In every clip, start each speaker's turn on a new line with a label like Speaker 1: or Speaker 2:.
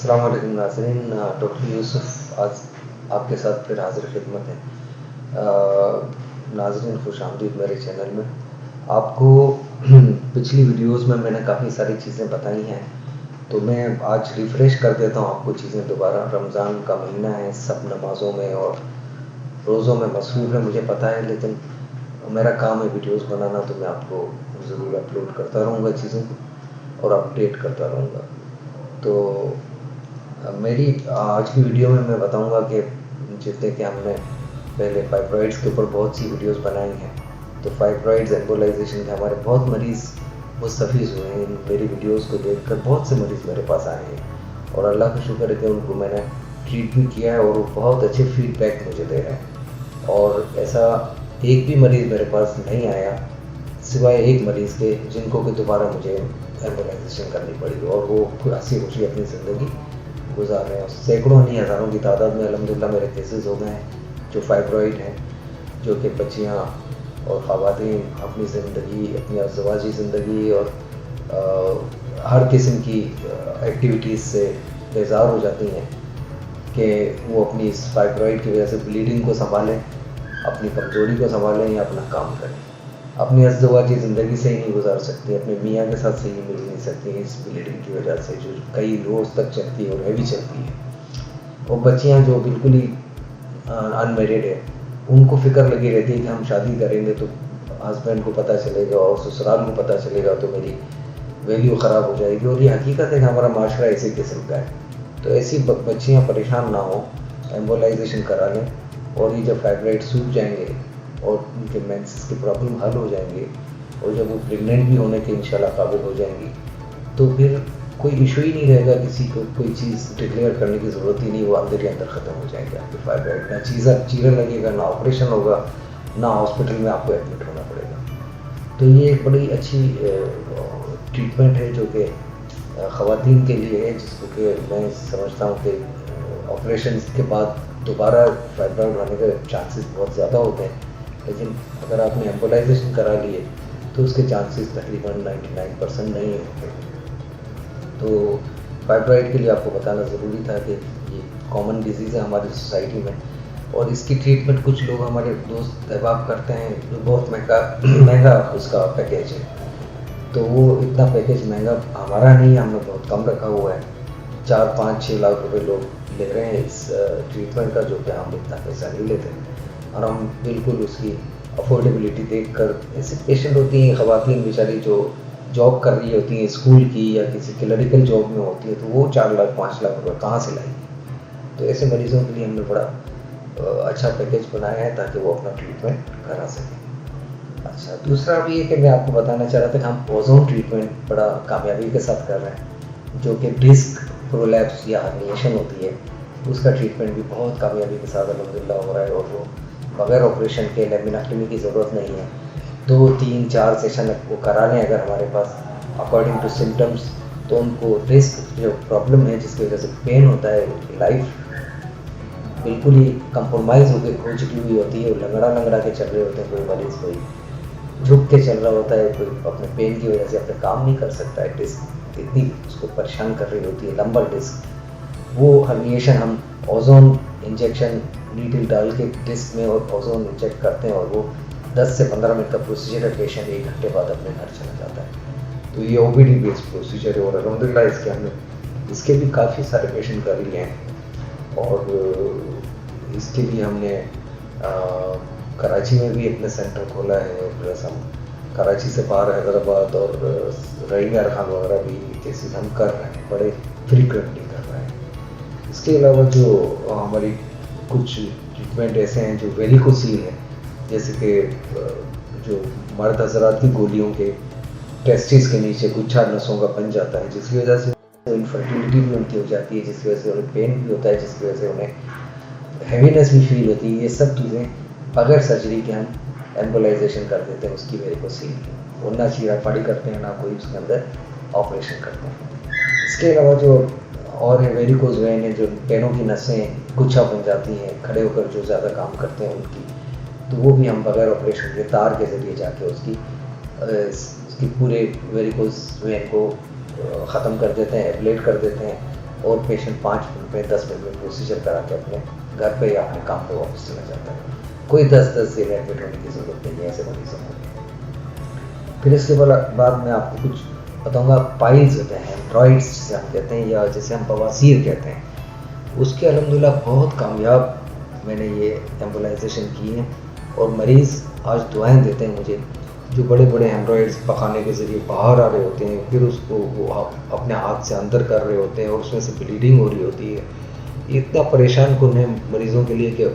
Speaker 1: अस्सलाम वालेकुम नाज़रीन, डॉक्टर यूसुफ आज आपके साथ फिर हाज़िर खिदमत है। नाज़रीन खुश आमदीद मेरे चैनल में। आपको पिछली वीडियोस में मैंने काफ़ी सारी चीज़ें बताई हैं, तो मैं आज रिफ़्रेश कर देता हूँ आपको चीज़ें दोबारा। रमज़ान का महीना है, सब नमाज़ों में और रोज़ों में मसरूफ़ है, मुझे पता है, लेकिन मेरा काम है वीडियोस बनाना, तो मैं आपको ज़रूर अपलोड करता रहूँगा चीज़ों को और अपडेट करता रहूँगा। तो मेरी आज की वीडियो में मैं बताऊंगा कि जितने कि हमने पहले फाइब्रॉइड्स के ऊपर बहुत सी वीडियोस बनाई हैं, तो फाइब्रॉइड्स एम्बोलाइजेशन के हमारे बहुत मरीज़ मुस्तफ़ीज़ हुए हैं। मेरी वीडियोस को देखकर बहुत से मरीज़ मेरे पास आए हैं और अल्लाह का शुक्र है कि उनको मैंने ट्रीट भी किया है और वो बहुत अच्छे फीडबैक मुझे दे रहे हैं। और ऐसा एक भी मरीज़ मेरे पास नहीं आया सिवाय एक मरीज़ के जिनको कि दोबारा मुझे एम्बोलाइजेशन करनी पड़ी और वो हंसी खुशी अपनी ज़िंदगी गुजार रहे हैं। सैकड़ों नहीं हज़ारों की तादाद में अल्हम्दुलिल्लाह मेरे केसेस हो गए हैं जो फाइब्रॉइड हैं, जो कि बच्चियाँ और ख़वातीन अपनी ज़िंदगी, अपनी अज़वाजी ज़िंदगी और हर किस्म की एक्टिविटीज़ से बेजार हो जाती हैं कि वो अपनी इस फाइब्रॉइड की वजह से ब्लीडिंग को संभालें, अपनी कमज़ोरी को संभालें या अपना काम करें। अपनी अज़वाजी ज़िंदगी से ही नहीं गुजार सकती, अपने मियाँ के साथ सही मिल नहीं सकती इस ब्लीडिंग की वजह से, जो कई रोज़ तक चलती है और हैवी चलती है। और बच्चियाँ जो बिल्कुल ही अनमेरिड है, उनको फ़िक्र लगी रहती है कि हम शादी करेंगे तो हस्बैंड को पता चलेगा और ससुराल को पता चलेगा तो मेरी वैल्यू ख़राब हो जाएगी। और ये हकीकत है कि हमारा माशरा इसी किस्म का है। तो ऐसी बच्चियाँ परेशान ना हो, एम्बोलाइजेशन करा लें और ये जब फाइब्रॉइड सूख जाएंगे और उनके मेंसेस की प्रॉब्लम हल हो जाएंगी और जब वो प्रेग्नेंट भी होने के इंशाल्लाह काबिल हो जाएंगी, तो फिर कोई इशू ही नहीं रहेगा, किसी को कोई चीज़ डिक्लेयर करने की ज़रूरत ही नहीं, वो अंदर ही अंदर ख़त्म हो जाएंगे आपके फाइब्रॉइड। ना चीरा लगेगा, ना ऑपरेशन होगा, ना हॉस्पिटल में आपको एडमिट होना पड़ेगा। तो ये एक बड़ी अच्छी ट्रीटमेंट है जो कि ख़वातीन के लिए है, जिसको कि मैं समझता हूँ कि ऑपरेशन के बाद दोबारा फाइब्रॉइड होने के चांसेस बहुत ज़्यादा होते हैं, लेकिन अगर आपने एम्बोलाइजेशन करा लिए तो उसके चांसेस तकरीबन 99% नहीं होते। तो फाइब्रॉइड के लिए आपको बताना ज़रूरी था कि ये कॉमन डिजीज़ है हमारी सोसाइटी में और इसकी ट्रीटमेंट कुछ लोग हमारे दोस्त अहबाब करते हैं जो बहुत महंगा उसका पैकेज है। तो वो इतना पैकेज महंगा हमारा नहीं है, हमने बहुत कम रखा हुआ है। 4-5-6 लाख रुपए लोग ले रहे हैं इस ट्रीटमेंट का, जो कि हम इतना पैसा नहीं लेते और हम बिल्कुल उसकी अफोर्डेबिलिटी देखकर, ऐसे पेशेंट होती हैं ख़वातीन बेचारी जो जॉब कर रही होती हैं स्कूल की या किसी क्लरिकल जॉब में होती है, तो वो 4 लाख 5 लाख रुपये कहाँ से लाएंगी। तो ऐसे मरीज़ों के लिए हमने बड़ा अच्छा पैकेज बनाया है ताकि वो अपना ट्रीटमेंट करा सकें। अच्छा, दूसरा भी ये कि मैं आपको बताना चाह रहा था कि हम ओजोन ट्रीटमेंट बड़ा कामयाबी के साथ कर रहे हैं, जो कि डिस्क प्रोलैप्स या हर्निएशन होती है, उसका ट्रीटमेंट भी बहुत कामयाबी के साथ अल्हम्दुलिल्लाह हो रहा है और वो बगैर ऑपरेशन के लेमिनेक्टमी की ज़रूरत नहीं है। 2-3-4 सेशन वो करा लें अगर हमारे पास अकॉर्डिंग टू सिम्टम्स, तो उनको डिस्क जो प्रॉब्लम है जिसकी वजह से पेन होता है, लाइफ बिल्कुल ही कंप्रोमाइज़ होकर खो चुकी हुई होती है और लंगड़ा के चल रहे होते हैं, कोई मरीज़ कोई झुक के चल रहा होता है, कोई अपने पेन की वजह से अपने काम नहीं कर सकता है, डिस्क इतनी उसको परेशान कर रही होती है, लंबा डिस्क। वो हर्निएशन हम ओजोन इंजेक्शन नीडल डाल के डिस्क में और ओजोन इंजेक्ट करते हैं और वो 10 से 15 मिनट का प्रोसीजर है, पेशेंट 1 घंटे बाद अपने घर चला जाता है। तो ये ओपीडी बेस्ड प्रोसीजर है और अल्हम्दुलिल्लाह इसके हमने इसके भी काफ़ी सारे पेशेंट कर लिए हैं और इसके लिए हमने कराची में भी अपने सेंटर खोला है, प्लस हम कराची से बाहर हैदराबाद और रईयार खान वगैरह भी केसेस हम कर रहे हैं, बड़े फ्रीक्वेंटली कर रहे हैं। इसके अलावा जो हमारी कुछ ट्रीटमेंट ऐसे हैं जो वेरिकोसील है, जैसे कि जो मर्द हजरात की गोलियों के टेस्टिस के नीचे गुच्छा नसों का बन जाता है, जिसकी वजह से इनफर्टिलिटी भी उनकी हो जाती है, जिसकी वजह से उन्हें पेन भी होता है, जिसकी वजह से उन्हें हैवीनेस भी फील होती है। ये सब चीज़ें बगैर सर्जरी के हम एम्बोलाइजेशन कर देते हैं उसकी वेरिकोसील की, और ना चीरा फाड़ी करते हैं, ना कोई उसके अंदर ऑपरेशन करते हैं। इसके अलावा जो और है वेरिकोज वेन है, जो पैरों की नसें गुच्छा बन जाती हैं खड़े होकर जो ज़्यादा काम करते हैं उनकी, तो वो भी हम बगैर ऑपरेशन के तार के ज़रिए जाके उसकी पूरे वेरिकोज वेन को ख़त्म कर देते हैं, एब्लेट कर देते हैं और पेशेंट 5 मिनट में 10 मिनट में प्रोसीजर करा के अपने घर पे या अपने काम पे वापस चला जाता है। कोई 10-10 दिन एडमिट होने की ज़रूरत नहीं है ऐसे मरीजों को। फिर इसके बाद मैं आपको कुछ बताऊंगा। पाइल्स होते हैं, हेमरॉइड्स जिसे हम कहते हैं या जिसे हम बवासीर कहते हैं, उसके अल्हम्दुलिल्लाह बहुत कामयाब मैंने ये एम्बोलाइजेशन की है और मरीज़ आज दुआएं देते हैं मुझे। जो बड़े बड़े हेमरॉइड्स पखाने के ज़रिए बाहर आ रहे होते हैं, फिर उसको वो अपने हाथ से अंदर कर रहे होते हैं और उसमें से ब्लीडिंग हो रही होती है। इतना परेशान कुन है मरीज़ों के लिए कि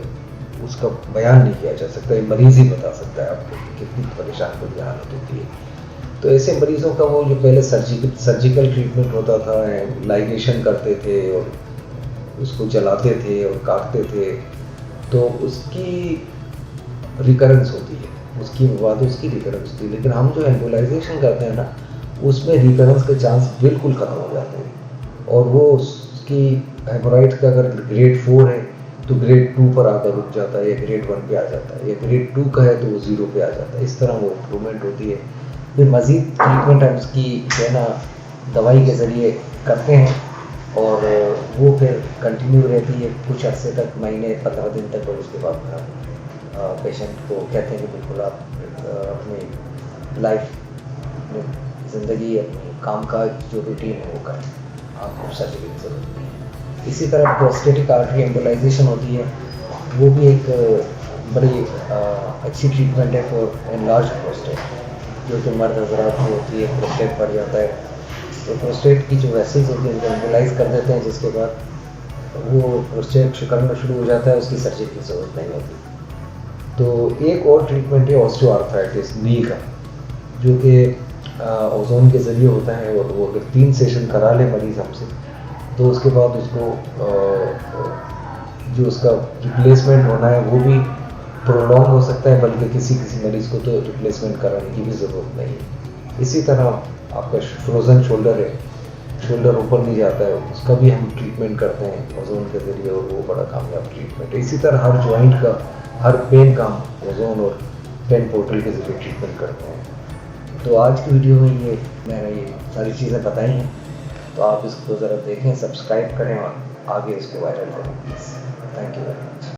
Speaker 1: उसका बयान नहीं किया जा सकता। ये मरीज़ ही बता सकता है आपको कि कितनी परेशान कुन हालत होती है। तो ऐसे मरीज़ों का वो जो पहले सर्जिकल ट्रीटमेंट होता था, लाइगेशन करते थे और उसको जलाते थे और काटते थे, तो उसकी रिकरेंस होती है, उसकी बाद उसकी रिकरेंस होती है। लेकिन हम जो एम्बोलाइजेशन करते हैं ना, उसमें रिकरेंस के चांस बिल्कुल ख़त्म हो जाते हैं और वो उसकी हेमोराइड का अगर ग्रेड 4 है तो ग्रेड 2 पर आकर रुक जाता है या ग्रेड 1 पे आ जाता है, या ग्रेड 2 का है तो वो 0 पे आ जाता है। इस तरह वो इम्प्रूवमेंट होती है। फिर मज़ीद ट्रीटमेंट हम उसकी जो है ना दवाई के ज़रिए करते हैं और वो फिर कंटिन्यू रहती है कुछ अर्से तक, महीने 15 दिन तक। और उसके बाद पेशेंट को कहते हैं कि बिल्कुल आप अपनी लाइफ, ज़िंदगी, अपनी काम का जो रूटीन है वो करें, आपको सर्जरी की ज़रूरत नहीं है। इसी तरह प्रोस्टेटिक आर्टरी एम्बोलाइजेशन होती है, वो भी एक बड़ी अच्छी ट्रीटमेंट है फॉर एनलार्ज प्रोस्टेट, जो कि मर्द हज़रात में होती है। प्रोस्टेट बढ़ जाता है तो प्रोस्टेट की जो वेसल्स होती हैं उनको एम्बोलाइज कर देते हैं, जिसके बाद वो प्रोस्टेट सिकुड़ना शुरू हो जाता है, उसकी सर्जरी की ज़रूरत नहीं होती। तो एक और ट्रीटमेंट है ऑस्टियोआर्थराइटिस नी का, जो कि ओजोन के ज़रिए होता है। और वो अगर 3 सेशन करा ले मरीज़ हमसे, तो उसके बाद उसको जो उसका रिप्लेसमेंट होना है वो भी प्रोलॉन्ग हो सकता है, बल्कि किसी मरीज़ को तो रिप्लेसमेंट कराने की भी ज़रूरत नहीं है। इसी तरह आपका फ्रोज़न शोल्डर है, शोल्डर ऊपर नहीं जाता है, उसका भी हम ट्रीटमेंट करते हैं ओजोन के ज़रिए और वो बड़ा कामयाब ट्रीटमेंट है। इसी तरह हर जॉइंट का, हर पेन का ओजोन और पेन पोर्टल के ज़रिए ट्रीटमेंट करते हैं। तो आज की वीडियो में मैंने ये सारी चीज़ें बताई हैं, तो आप इसको ज़रा देखें, सब्सक्राइब करें और आगे इसको वायरल करें please. Thank you very much.